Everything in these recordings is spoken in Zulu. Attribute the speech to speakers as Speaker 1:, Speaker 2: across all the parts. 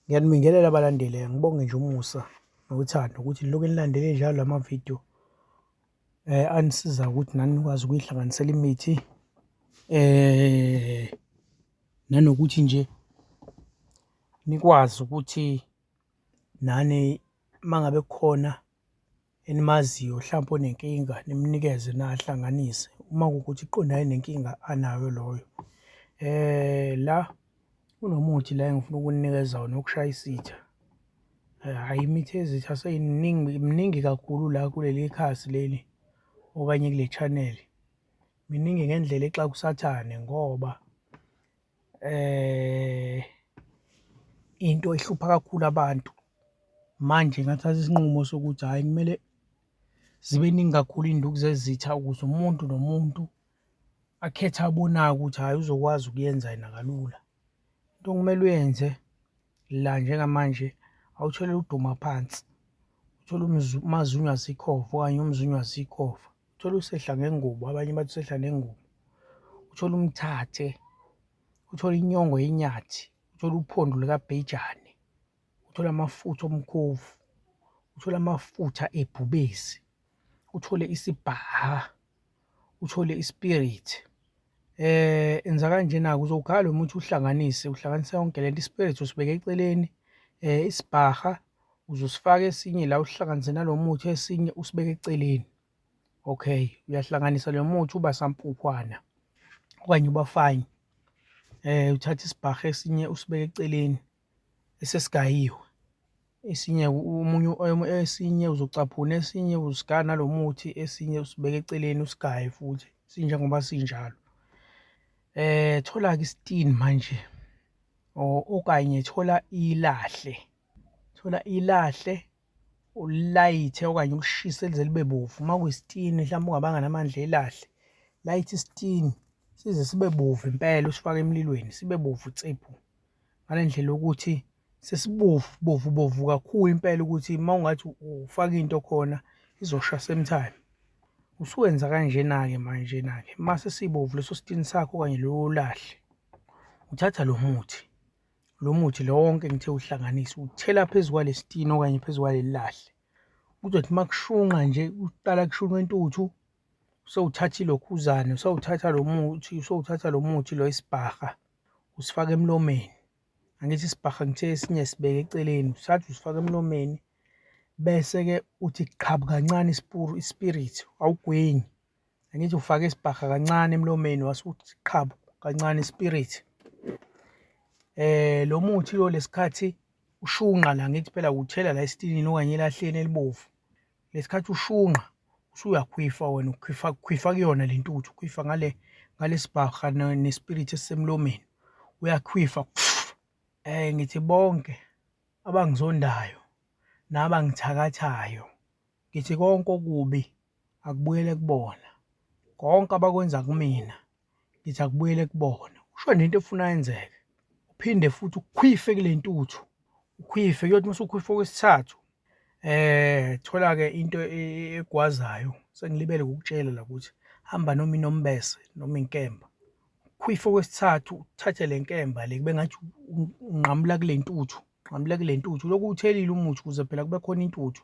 Speaker 1: Ngiyanibingelela abalandeli, ngibonge nje umusa nokuthanda ukuthi nilokhu nilandele njalo lamavidiyo anisiza ukuthi nani nikwazi ukuyihlanganisela imithi nanokuthi nje nikwazi ukuthi nani mangabe kukhona enimaziyo hlampe onenkinga nimnikeze nahlanganise uma kuwukuthi kuqondane nenkinga anayo loyo. La kunomuthi la engifuna ukuninikeza wona wokushaya isitha. Hhayi imithi yezitha mningi kakhulu la kuleli khasi leli okanye kule channel. Miningi ngendlela exaka usathane ngoba into ehlupha kakhulu abantu manje ngathatha isinqumo sokuthi hhayi kumele zibe ningi kakhulu iy'nduku zezitha ukuze umuntu nomuntu akhethe abonayo ukuthi hhayi uzokwazi ukuyenza yena kalula. Into okumele uyenze la njengamanje awutholele uduma phansi, uthole umazunywa zikhova okanye umzunywa zikhova, uthole usehla ngengubo, abanye bathi usehla nengubo, uthole umthathe, uthole inyongo yenyathi, uthole uphondo likabhejane, uthole amafutha omkhofu, uthole amafutha ebhubesi, uthole isibhaha, uthole ispirit. Enza kanjena-ke uzowukha lo muthi uhlanganise yonke lento, ispirit usibeke eceleni, isibhaha uzosifaka esinye la usihlanganise nalo muthi esinye usibeke eceleni. Okay, uyahlanganisa lo muthi uba sampuhwana okanye uba fine. Uthatha isibhaha esinye usibeke eceleni esesigayiwe, esinye esinye uzocaphuna, esinye usigaya nalo muthi, esinye usibeke eceleni usigaye futhi sinjengoba sinjalo. Thola-ke isitini manje okanye thola ilahle ulayithe okanye ulishise lize libe bovu. Uma kuyisitini hlampe ungabanga namandla elahle, layitha isitini size sibe bovu impela, usifake emlilweni sibe bovu tsephu, ngale ndlela yokuthi sesibovu kakhulu impela ukuthi uma ungathi ufaka into khona izosha same time. Usuwenza kanjena-ke manjena-ke mase sibovu leso sitini sakho okanye lowo lahle, uthatha lo muthi lo wonke engithe uhlanganise uthela phezu kwale sitini okanye phezu kwaleli lahle. Kuzothi uma kushunqa nje kuqala kushunqa intuthu, usewuthatha ilokhuzane, usewuthatha lo muthi lo isibhaha usifake emlomeni. Angithi isibhaha ngithe esinye sibeke eceleni, usathatha usifake emlomeni bese-ke uthi qhabu kancane ispirit, awugwenyi. Angithi ufake isibhaha kancane emlomeni wasuthi qhabu kancane ispirit. Lo muthi lo lesikhathi ushunqa la, ngithi phela uthela la esitini okanye elahleni elibovu, lesikhathi ushunqa usuyakhwifa wena, ukhwifa kuyona le ntuthu, ukhwifa ngale sibhaha nespirit esisemlomeni, uyakhwifa. Ngithi bonke abangizondayo nabangithakathayo, ngithi konke okubi akubuyele kubona, konke abakwenza kumina ngithi akubuyele kubona. Kusho nento efuna yenzeke, uphinde futhi ukhwife kule ntuthu, ukhwife kuyothi uma usukhwife okwesithathu, thola-ke into egwazayo, sengilibele ukukutshela la ukuthi hamba noma inombese noma inkemba, ukhwife okwesithathu, uthathe le nkemba le kube ngathi unqamula kule ntuthu, lokhu uwuthelile umuthi ukuze phela kube khona intuthu.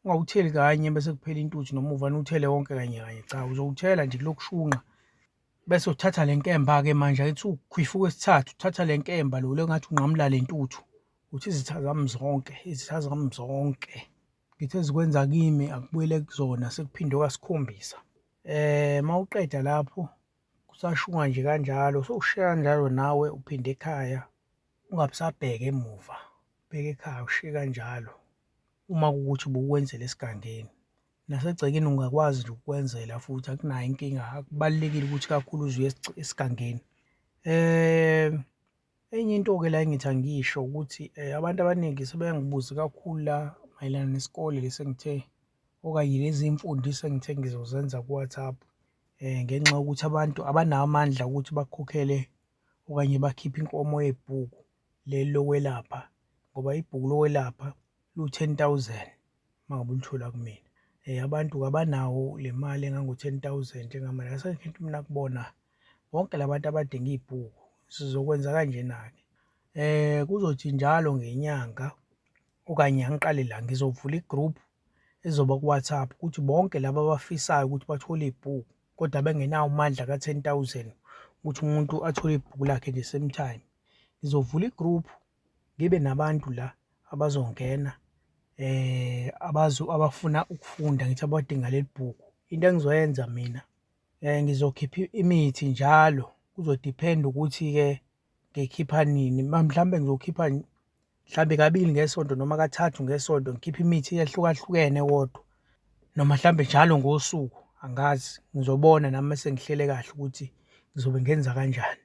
Speaker 1: Ungawutheli kanye bese kuphela intuthu noma uvane uthele wonke kanye kanye, cha, uzowuthela nje kulokhu kushunqa. Bese uthatha le nkemba-ke manje, ayithi ukhwifa okwesithathu, uthatha le nkemba lo engathi unqamula le ntuthu, uthi izitha zami zonke ngithe zikwenza kimi akubuyele kuzona sekuphinde okwasikhombisa. Uma uqeda lapho kusashunqa nje kanjalo, sowushiya kanjalo nawe uphinde ekhaya, ungabe usabheka emuva, ubheke ekhaya ushiye kanjalo. Uma kuwukuthi ubukwenzela esigangeni, nasegcekeni ungakwazi nje ukukwenzela futhi akunayo inkinga, kubalulekile ukuthi kakhulu uze uye esigangeni. Enye into-ke la engithi angisho ukuthi abantu abaningi sebeyangibuza kakhulu la mayelana nesikole lesi engithe okanye lezi mfundisi engithe ngizozenza ku-WhatsApp, ngenxa yokuthi abantu abanawo amandla ukuthi bakhokhele okanye bakhiphe inkomo yebhuku leli lokwelapha, ngoba ibhuku lokwelapha lu-10,000 uma ngabe ulithola kumina. Abantu-ke abanawo le mali engango-10,000 njengamanje. Asengithi mina kubona bonke la bantu abadinga ibhuku sizokwenza kanjena-ke, Kuzothi njalo ngenyanga okanye angiqale la ngizovula i-group ezoba ku-WhatsApp ukuthi bonke laba abafisayo ukuthi bathole ibhuku kodwa bengenawo amandla ka-10,000 ukuthi umuntu athole ibhuku lakhe the same time. Ngizovula i-group ngibe nabantu la abazongena abafuna ukufunda ngithi abadinga leli bhuku. Into engizoyenza mina ngizokhipha imithi njalo, kuzodiphenda ukuthi-ke ngikhipha nini, mhlawumbe ngizokhipha mhlawumbe kabili ngesonto noma kathathu ngesonto, ngikhiphe imithi ehlukahlukene kodwa noma mhlawumbe njalo ngosuku, angazi ngizobona nami mase ngihlele kahle ukuthi ngizobe ngenza kanjani.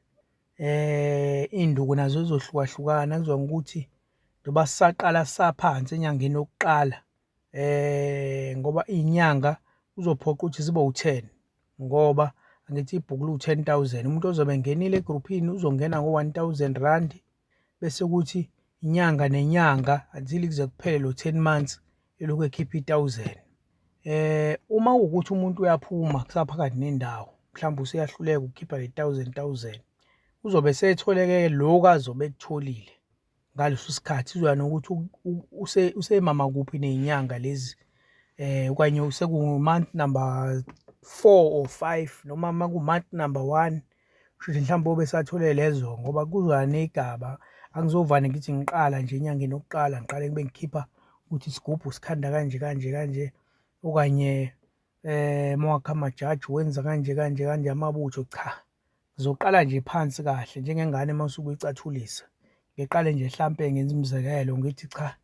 Speaker 1: Iy'nduku nazo zizohlukahlukana kuzoya ngokuthi njengoba sisaqala sisaphansi enyangeni yokuqala ngoba iy'nyanga kuzophoqa ukuthi zibe u-10 ngoba angithi ibhuku liwu-10,000, umuntu ozobe engenile egruphini uzongena ngo-1,000 rand bese kuthi inyanga nenyanga until kuze kuphele lo 10 months elokhu ekhipha 1,000. Uma kuwukuthi umuntu uyaphuma kusaphakathi nendawo mhlawumbe useyahluleka ukukhipha le 1,000 uzobe setholeke lokhu azobe ekutholile ngaleso sikhathi. Kuzoya nokuthi usemama kuphi ney'nyanga lezi okanye sekuwu-month number 4 or 5 noma uma kuwu-month number 1 kushuthi mhlawumbe obesathole lezo ngoba kuzoya ney'gaba. Angizovane ngithi ngiqala nje enyangeni yokuqala ngiqale ngibe ngikhipha ukuthi isigubhu sikhanda kanje kanje kanje okanye mawakha amajaji wenza kanje kanje kanje amabutho, cha. Ngizoqala nje phansi kahle njengengane uma usuke uyicathulisa, ngiqale nje hlampe ngenze umzekelo ngithi cha,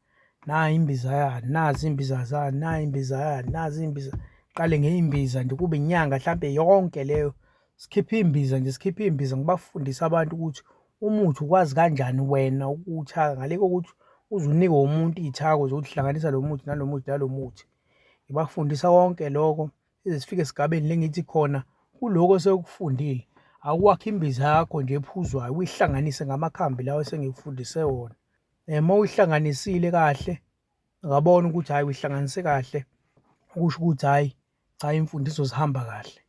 Speaker 1: nayi imbiza yani, nazi iy'mbiza zani, nayi imbiza yani, nazi iy'mbiza. Qale ngey'mbiza nje kube inyanga hlampe yonke leyo sikhiphe iy'mbiza nje, sikhiphe iy'mbiza ngibafundise abantu ukuthi umuthi ukwazi kanjani wena ukuwuthaka ngale kokuthi uze unikwe umuntu iy'thako zokuthi hlanganisa lo muthi nalo muthi nalo muthi. Ngibafundisa konke lokho size sifike esigabeni le ngithi khona kuloko osekufundile akwakho imbiza yakho nje ephuzwayo uyihlanganise ngamakhambi lawa esengikufundise wona. Uma uyihlanganisile kahle ngabona ukuthi hhayi uyihlanganise kahle, kusho ukuthi hhayi cha, imfundiso zihamba kahle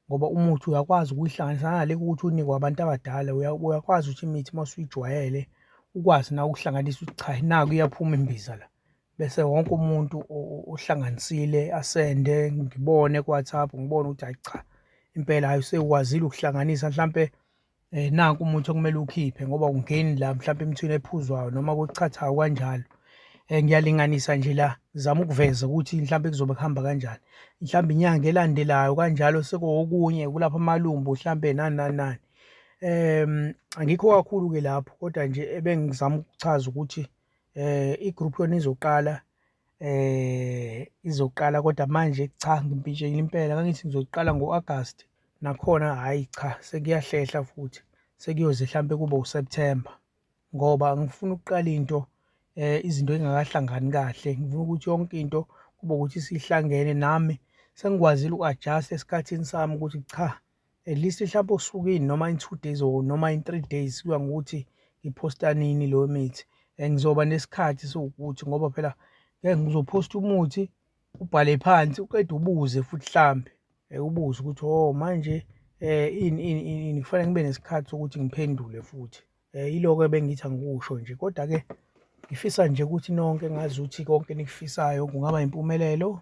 Speaker 1: ngoba umuthi uyakwazi ukuyihlanganisa ngale kokuthi unikwe abantu abadala. Uyakwazi ukuthi imithi uma usuyijwayele ukwazi nawe ukuhlanganisa ukuthi cha, naku iyaphuma imbiza la, bese wonke umuntu ohlanganisile asende ngibone ku-WhatsApp ngibone ukuthi hhayi cha, impela hhayi usewazile ukuhlanganisa mhlampe nanku umuthi okumele ukhiphe ngoba ungeni la mhlampe emithini ephuzwayo noma kuchathayo kanjalo. Ngiyalinganisa nje la ngizama ukuveza ukuthi mhlampe kuzobe kuhamba kanjani, mhlawumbe inyanga elandelayo kanjalo sekuwokunye kulapho amalumbu mhlampe nani nani nani. Angikho kakhulu-ke lapho kodwa nje ebengizama ukuchaza ukuthi i-group yona izoqala kodwa manje cha, ngimpintshile impela. Ngangithi ngizoqala ngo-August, nakhona hhayi cha, sekuyahlehla futhi sekuyoze mhlampe kube u-September ngoba angifuni ukuqala into izinto ey'ngakahlangani kahle. Ngifuna ukuthi yonke into kube ukuthi sihlangene nami sengikwazile uku-adjust-a esikhathini sami ukuthi cha, at least mhlawumpe osukwini noma in 2 days or noma in 3 days kuya ngokuthi ngiphosta nini leyo mithi. Ngizoba nesikhathi sokuthi ngoba phela ngeke ngizophosta umuthi ubhale phansi uqede ubuze futhi mhlampe ubuze ukuthi oh manje ini kufanele ngibe nesikhathi sokuthi ngiphendule futhi. Yiloko ebengithi angikusho nje kodwa-ke ngifisa nje ukuthi nonke ngazi ukuthi konke enikufisayo kungaba impumelelo,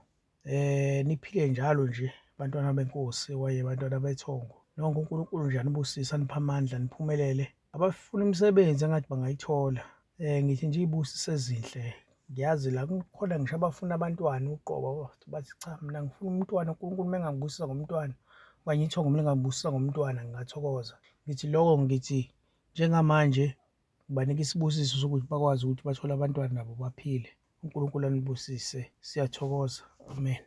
Speaker 1: niphile njalo nje bantwana benkosi kwaye bantwana bethongo. Nonke uNkulunkulu nje anibusise aniphe amandla niphumelele. Abafuna imisebenzi engathi bangayithola ngithi nje iy'busiso ezinhle. Ngiyazi la kukhona ngisho abafuna abantwana uqobo bathi cha, mina ngifuna umntwana, uNkulunkulu uma engangibusisa ngomntwana okanye ithongo lingangibusisa ngomntwana ngingathokoza. Ngithi loko ngithi njengamanje ngibanika isibusiso sokuthi bakwazi ukuthi bathole abantwana nabo baphile. uNkulunkulu anibusise, siyathokoza, amen.